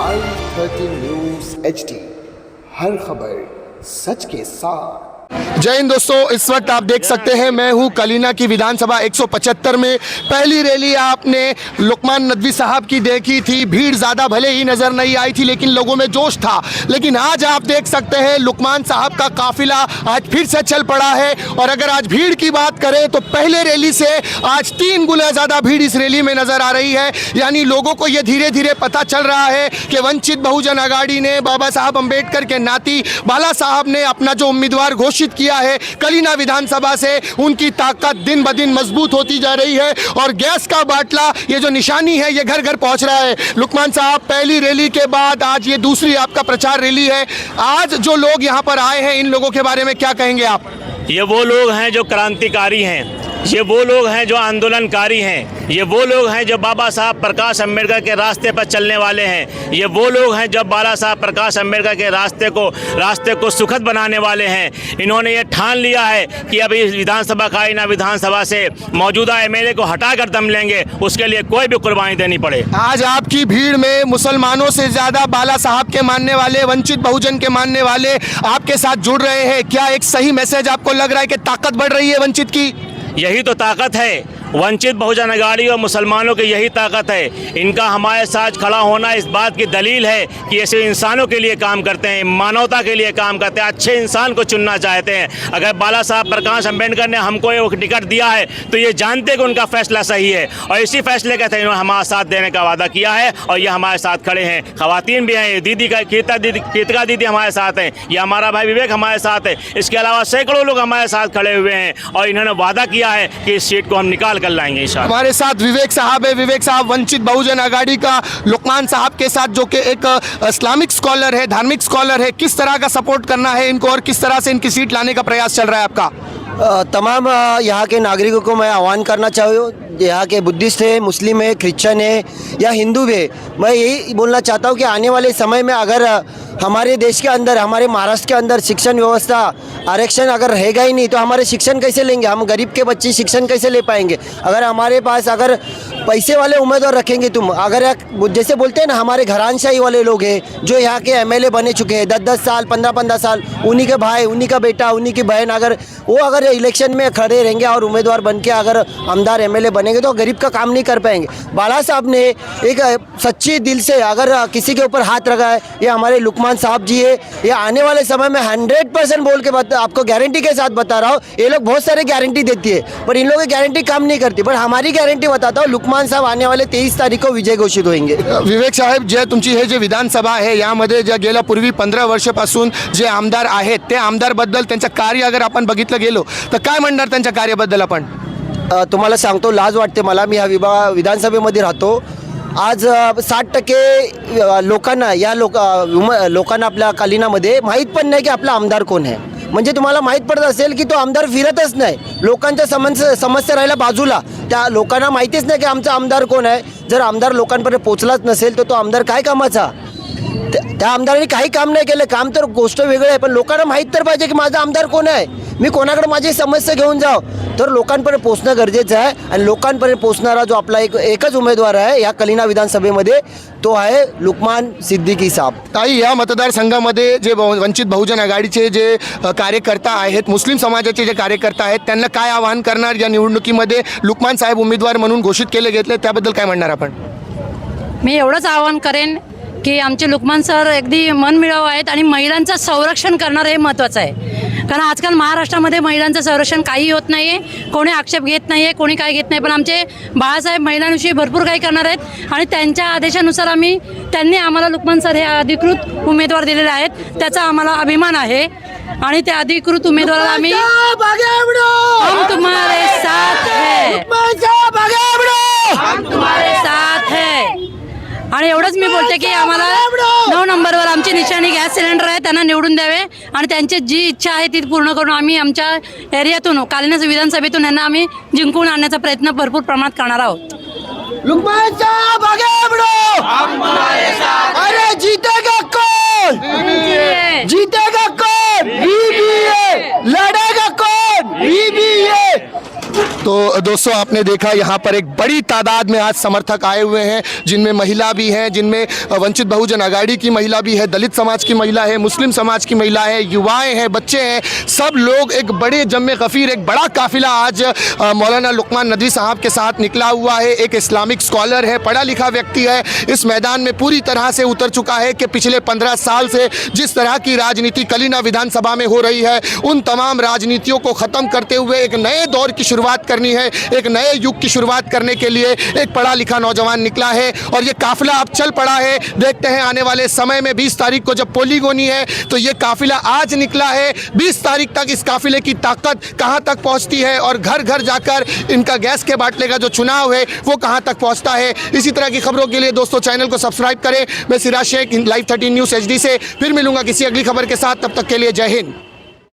i13 news HD, हर खबर सच के साथ। जय हिंद दोस्तों, इस वक्त आप देख सकते हैं मैं हूं कलीना की विधानसभा 175 में। पहली रैली आपने लुकमान नदवी साहब की देखी थी। भीड़ ज़्यादा भले ही नज़र नहीं आई थी लेकिन लोगों में जोश था। लेकिन आज आप देख सकते हैं लुकमान साहब का काफिला आज फिर से चल पड़ा है। और अगर आज भीड़ की बात करें तो पहले रैली से आज 3 गुना ज़्यादा भीड़ इस रैली में नज़र आ रही है। यानी लोगों को ये धीरे धीरे पता चल रहा है कि वंचित बहुजन आघाड़ी ने बाबा साहब अम्बेडकर के नाती बाला साहब ने अपना जो उम्मीदवार घोषित किया है कलीना विधानसभा से, उनकी ताकत दिन ब दिन मजबूत होती जा रही है। और गैस का बाटला ये जो निशानी है ये घर घर पहुंच रहा है। लुकमान साहब, पहली रैली के बाद आज ये दूसरी आपका प्रचार रैली है। आज जो लोग यहाँ पर आए हैं इन लोगों के बारे में क्या कहेंगे आप? ये वो लोग हैं जो क्रांतिकारी हैं, ये वो लोग हैं जो आंदोलनकारी हैं, ये वो लोग हैं जो बाबा साहब प्रकाश अम्बेडकर के रास्ते पर चलने वाले हैं, ये वो लोग हैं जो बाला साहब प्रकाश अम्बेडकर के रास्ते को सुखद बनाने वाले हैं। इन्होंने ये ठान लिया है कि अभी विधानसभा कलीना विधानसभा से मौजूदा एमएलए को हटाकर दम लेंगे, उसके लिए कोई भी कुर्बानी देनी पड़े। आज आपकी भीड़ में मुसलमानों से ज़्यादा बाला साहब के मानने वाले, वंचित बहुजन के मानने वाले आपके साथ जुड़ रहे हैं। क्या एक सही मैसेज आपको लग रहा है कि ताकत बढ़ रही है वंचित की? यही तो ताकत है, वंचित बहुजन आघाड़ी और मुसलमानों की यही ताकत है। इनका हमारे साथ खड़ा होना इस बात की दलील है कि ऐसे इंसानों के लिए काम करते हैं, मानवता के लिए काम करते हैं, अच्छे इंसान को चुनना चाहते हैं। अगर बाला साहब प्रकाश अम्बेडकर ने हमको ये टिकट दिया है तो ये जानते हैं कि उनका फैसला सही है और इसी फैसले के तहत इन्होंने हमारा साथ देने का वादा किया है और ये हमारे साथ खड़े हैं। खवातीन भी हैं, दीदी का कीर्तिका दीदी हमारे साथ हैं, ये हमारा भाई विवेक हमारे साथ है। इसके अलावा सैकड़ों लोग हमारे साथ खड़े हुए हैं और इन्होंने वादा किया है कि इस सीट को हम निकाल कर लाएंगे इंशाअल्लाह। हमारे साथ विवेक साहब है। विवेक साहब, वंचित बहुजन आघाड़ी का लुकमान साहब के साथ जो कि एक इस्लामिक स्कॉलर है, धार्मिक स्कॉलर है, किस तरह का सपोर्ट करना है इनको और किस तरह से इनकी सीट लाने का प्रयास चल रहा है आपका? तमाम यहाँ के नागरिकों को मैं आह्वान करना चाहूँ, यहाँ के बुद्धिस्ट है, मुस्लिम है, क्रिश्चियन है या हिंदू है, मैं यही बोलना चाहता हूँ कि आने वाले समय में अगर हमारे देश के अंदर, हमारे महाराष्ट्र के अंदर शिक्षण व्यवस्था आरक्षण अगर रहेगा ही नहीं तो हमारे शिक्षण कैसे लेंगे? हम गरीब के बच्चे शिक्षण कैसे ले पाएंगे? अगर हमारे पास अगर पैसे वाले उम्मीदवार रखेंगे तुम, अगर जैसे बोलते हैं ना हमारे घरानशाही वाले लोग हैं जो यहाँ के एमएलए बने चुके हैं 10-10 साल 15-15 साल, उन्हीं के भाई, उन्हीं का बेटा, उन्हीं की बहन, अगर वो अगर इलेक्शन में खड़े रहेंगे और उम्मीदवार बन के अगर आमदार एमएलए बनेंगे तो गरीब का काम नहीं कर पाएंगे। बाला साहब ने एक सच्ची दिल से अगर किसी के ऊपर हाथ रखा है, ये हमारे लुकमान साहब जी है। ये आने वाले समय में 100% बोल के आपको गारंटी के साथ बता रहा हूँ, ये लोग बहुत सारे गारंटी देती है पर इन लोगों की गारंटी काम नहीं करती, पर हमारी गारंटी बताता हूँ, लुकमान साहब आने वाले 23 तारीख को विजय घोषित होंगे। विवेक साहेब, जे तुमची हे जे विधानसभा आहे यामध्ये जे गेल्या पूर्वी 15 वर्षापासून जे आमदार आहेत त्या आमदारबद्दल त्यांचं कार्य अगर आपण बघितलं गेलो तर काय म्हणणार त्यांच्या कार्याबद्दल आपण? तुम्हाला सांगतो, लाज वाटते मला, मी ह्या विधानसभेमध्ये राहतो। आज 60% लोकांना लोकांना आपल्या कलीनामध्ये माहीत पण नाही की आपला आमदार कोण आहे। म्हणजे तुम्हाला माहीत पडत असेल की तो आमदार फिरतच नाही, लोकांच्या समस्या राहिला बाजूला, त्या लोकांना माहितीच नाही की आमचा आमदार कोण आहे। जर आमदार लोकांपर्यंत पोहोचलाच नसेल तर तो आमदार काय कामाचा? त्या आमदारांनी काही काम नाही केलं, काम तर गोष्ट वेगळी आहे, पण लोकांना माहीत तर पाहिजे की माझा आमदार कोण आहे, मी कोणाकडे माझी समस्या घेऊन जाव, तर लोकांपर्यंत पोहोचणं गरजेचं आहे। आणि लोकांपर्यंत पोहोचणारा जो आपला एकच उमेदवार आहे या कलीना विधानसभेमध्ये तो आहे लुकमान सिद्दीकी साहब। ताई, या मतदारसंघामध्ये जे वंचित बहुजन आघाडीचे जे कार्यकर्ता आहेत, मुस्लिम समाजाचे जे कार्यकर्ता आहेत, त्यांना काय आवाहन करणार? या निवडणुकीमध्ये लुकमान साहेब उमेदवार म्हणून घोषित केले गेले, त्याबद्दल काय म्हणणार आपण? मी एवढंच आवाहन करेन की आमचे लुकमान सर अगदी मनमिळाऊ आहेत आणि महिलांचं संरक्षण करणार हे महत्त्वाचं आहे। कारण आजकाल महाराष्ट्रामध्ये महिलांचं संरक्षण काही होत नाही आहे, कोणी आक्षेप घेत नाही आहे, कोणी काय घेत नाही, पण आमचे बाळासाहेब महिलांविषयी भरपूर काही करणार आहेत आणि त्यांच्या आदेशानुसार त्यांनी आम्हाला लुकमान सर हे अधिकृत उमेदवार दिलेले आहेत, त्याचा आम्हाला अभिमान आहे। आणि त्या अधिकृत उमेदवाराला आम्ही हम तुम्हारे साथ है, हम तुम्हारे साथ है। आणि एवढंच मी बोलते की आम्हाला 9 नंबरवर आमची निशाणी गॅस सिलेंडर आहे, त्यांना निवडून द्यावे आणि त्यांची जी इच्छा आहे ती पूर्ण करून आम्ही आमच्या एरियातून कलीना विधानसभेतून यांना आम्ही जिंकून आणण्याचा प्रयत्न भरपूर प्रमाणात करणार आहोत। लुकमान साहब आगे बढ़ो, हम तुम्हारे साथ। अरे जीतेगा कौन? जीतेगा कौन? बीबीए। लड़ेगा कौन? बीबीए। तो दोस्तों आपने देखा यहाँ पर एक बड़ी तादाद में आज समर्थक आए हुए हैं, जिनमें महिला भी हैं, जिनमें वंचित बहुजन आघाड़ी की महिला भी है, दलित समाज की महिला है, मुस्लिम समाज की महिला है, युवाएं हैं, बच्चे हैं, सब लोग एक बड़े जम्मे गफीर, एक बड़ा काफिला आज मौलाना लुकमान नदवी साहब के साथ निकला हुआ है। एक इस्लामिक स्कॉलर है, पढ़ा लिखा व्यक्ति है, इस मैदान में पूरी तरह से उतर चुका है कि पिछले 15 साल से जिस तरह की राजनीति कलीना विधानसभा में हो रही है, उन तमाम राजनीतियों को ख़त्म करते हुए एक नए दौर की शुरुआत करनी है, एक नए युग की शुरुआत करने के लिए एक पढ़ा लिखा नौजवान निकला है और ये काफिला अब चल पड़ा है। देखते हैं आने वाले समय में 20 तारीख को जब पोलिंग होनी है तो ये काफिला आज निकला है, 20 तारीख तक इस काफिले की ताकत कहां तक पहुंचती है और घर घर जाकर इनका गैस के बाटले का जो चुनाव है वो कहां तक पहुंचता है। इसी तरह की खबरों के लिए दोस्तों चैनल को सब्सक्राइब करें। मैं Siraj Shaikh, live 13 news HD से फिर मिलूंगा किसी अगली खबर के साथ, तब तक के लिए जय हिंद।